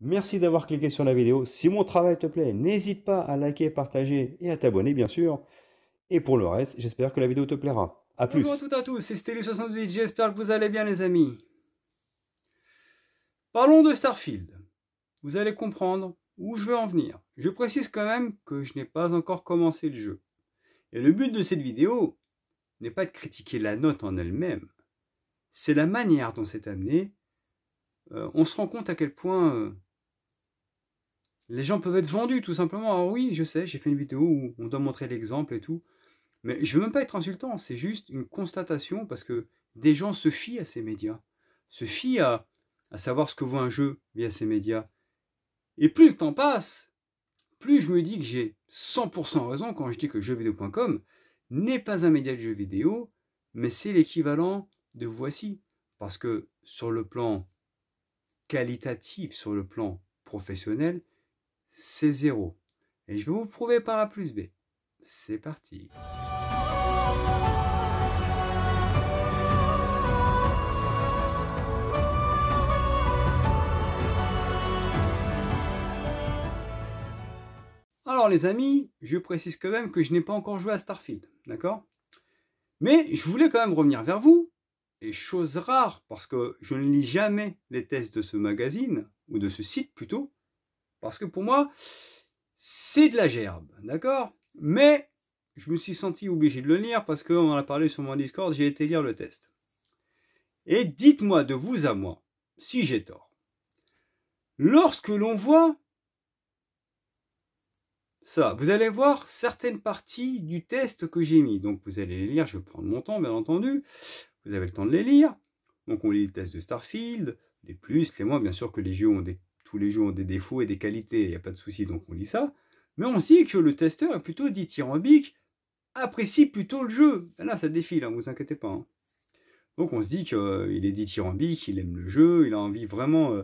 Merci d'avoir cliqué sur la vidéo. Si mon travail te plaît, n'hésite pas à liker, partager et à t'abonner, bien sûr. Et pour le reste, j'espère que la vidéo te plaira. À Bonjour à plus. toutes et à tous, c'est Stélé78, j'espère que vous allez bien les amis. Parlons de Starfield. Vous allez comprendre où je veux en venir. Je précise quand même que je n'ai pas encore commencé le jeu. Et le but de cette vidéo n'est pas de critiquer la note en elle-même. C'est la manière dont c'est amené. On se rend compte à quel point les gens peuvent être vendus tout simplement. Alors oui, je sais, j'ai fait une vidéo où on doit montrer l'exemple et tout. Mais je veux même pas être insultant, c'est juste une constatation parce que des gens se fient à ces médias, se fient à savoir ce que vaut un jeu via ces médias. Et plus le temps passe, plus je me dis que j'ai 100% raison quand je dis que jeuxvideo.com n'est pas un média de jeux vidéo, mais c'est l'équivalent de Voici. Parce que sur le plan qualitatif, sur le plan professionnel, c'est zéro. Et je vais vous le prouver par A plus B. C'est parti. Alors les amis, je précise quand même que je n'ai pas encore joué à Starfield, d'accord? Mais je voulais quand même revenir vers vous, et chose rare, parce que je ne lis jamais les tests de ce magazine, ou de ce site plutôt, parce que pour moi, c'est de la gerbe, d'accord? Mais je me suis senti obligé de le lire, parce qu'on en a parlé sur mon Discord, j'ai été lire le test. Et dites-moi de vous à moi, si j'ai tort. Lorsque l'on voit ça, vous allez voir certaines parties du test que j'ai mis. Donc vous allez les lire, je vais prendre mon temps bien entendu. Vous avez le temps de les lire. Donc on lit le test de Starfield, les plus, les moins, bien sûr que les jeux ont tous les jeux ont des défauts et des qualités, il n'y a pas de souci, donc on lit ça. Mais on se dit que le testeur est plutôt dithyrambique, apprécie plutôt le jeu. Là ça défile, hein, vous inquiétez pas. Hein. Donc on se dit qu'il est dithyrambique, il aime le jeu, il a envie vraiment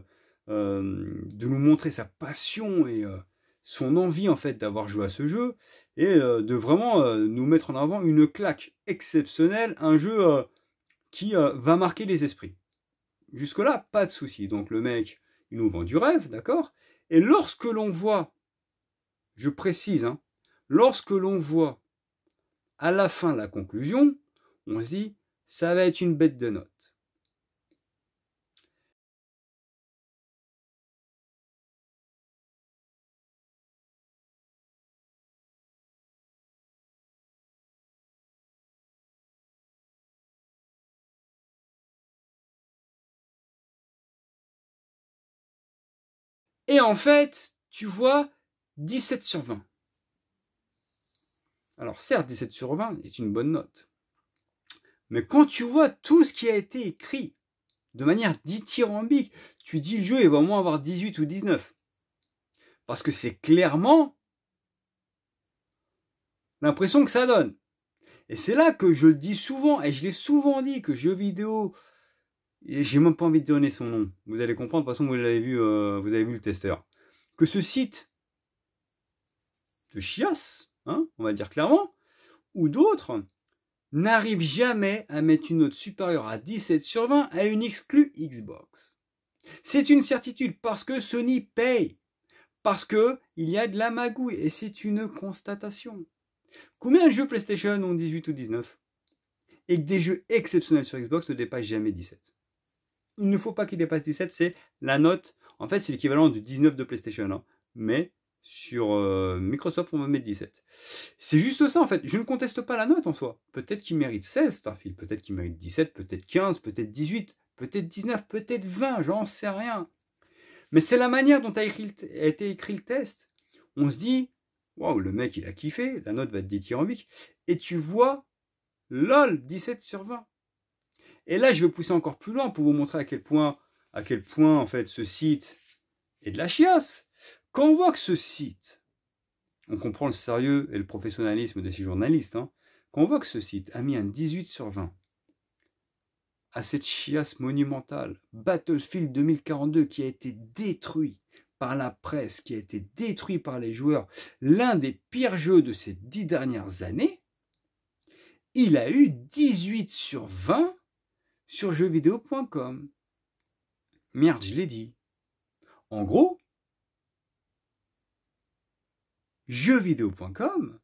de nous montrer sa passion et son envie en fait d'avoir joué à ce jeu et de vraiment nous mettre en avant une claque exceptionnelle, un jeu qui va marquer les esprits. Jusque-là, pas de souci. Donc le mec, il nous vend du rêve, d'accord? Et lorsque l'on voit, je précise, hein, lorsque l'on voit à la fin la conclusion, on se dit, ça va être une bête de note. Et en fait, tu vois 17 sur 20. Alors certes, 17 sur 20 est une bonne note. Mais quand tu vois tout ce qui a été écrit de manière dithyrambique, tu dis le jeu il va au moins avoir 18 ou 19. Parce que c'est clairement l'impression que ça donne. Et c'est là que je le dis souvent, et je l'ai souvent dit, que jeux vidéo, et j'ai même pas envie de donner son nom. Vous allez comprendre, de toute façon vous avez vu le testeur. Que ce site de chiasse, hein, on va le dire clairement, ou d'autres, n'arrive jamais à mettre une note supérieure à 17 sur 20 à une exclue Xbox. C'est une certitude parce que Sony paye, parce que il y a de la magouille et c'est une constatation. Combien de jeux PlayStation ont 18 ou 19? Et que des jeux exceptionnels sur Xbox ne dépassent jamais 17. Il ne faut pas qu'ils dépassent 17, c'est la note. En fait, c'est l'équivalent du 19 de PlayStation. Hein. Mais sur Microsoft, on va mettre 17. C'est juste ça, en fait. Je ne conteste pas la note en soi. Peut-être qu'il mérite 16, Starfield. Peut-être qu'il mérite 17, peut-être 15, peut-être 18, peut-être 19, peut-être 20, j'en sais rien. Mais c'est la manière dont a été écrit le test. On se dit, waouh, le mec, il a kiffé, la note va être dithyrambique. Et tu vois, lol, 17 sur 20. Et là, je vais pousser encore plus loin pour vous montrer à quel point en fait, ce site est de la chiasse. Quand on voit que ce site, on comprend le sérieux et le professionnalisme de ces journalistes, hein, quand on voit que ce site a mis un 18 sur 20 à cette chiasse monumentale, Battlefield 2042 qui a été détruit par la presse, qui a été détruit par les joueurs, l'un des pires jeux de ces 10 dernières années, il a eu 18 sur 20 sur jeuxvideo.com. Merde, je l'ai dit. En gros, jeuxvideo.com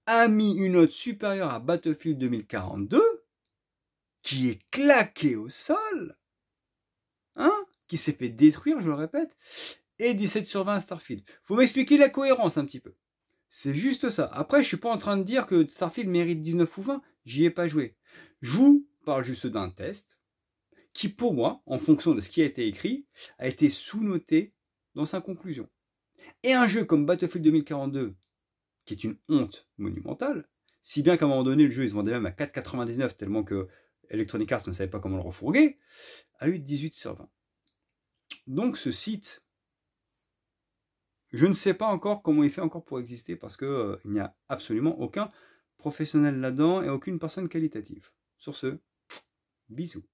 a mis une note supérieure à Battlefield 2042, qui est claqué au sol, hein, qui s'est fait détruire, je le répète, et 17 sur 20 à Starfield. Faut m'expliquer la cohérence un petit peu. C'est juste ça. Après, je suis pas en train de dire que Starfield mérite 19 ou 20, j'y ai pas joué. Je vous parle juste d'un test qui, pour moi, en fonction de ce qui a été écrit, a été sous-noté dans sa conclusion. Et un jeu comme Battlefield 2042, qui est une honte monumentale, si bien qu'à un moment donné, le jeu, il se vendait même à 4,99 tellement que Electronic Arts ne savait pas comment le refourguer, a eu 18 sur 20. Donc ce site, je ne sais pas encore comment il fait encore pour exister parce que il n'y a absolument aucun professionnel là-dedans et aucune personne qualitative. Sur ce, bisous.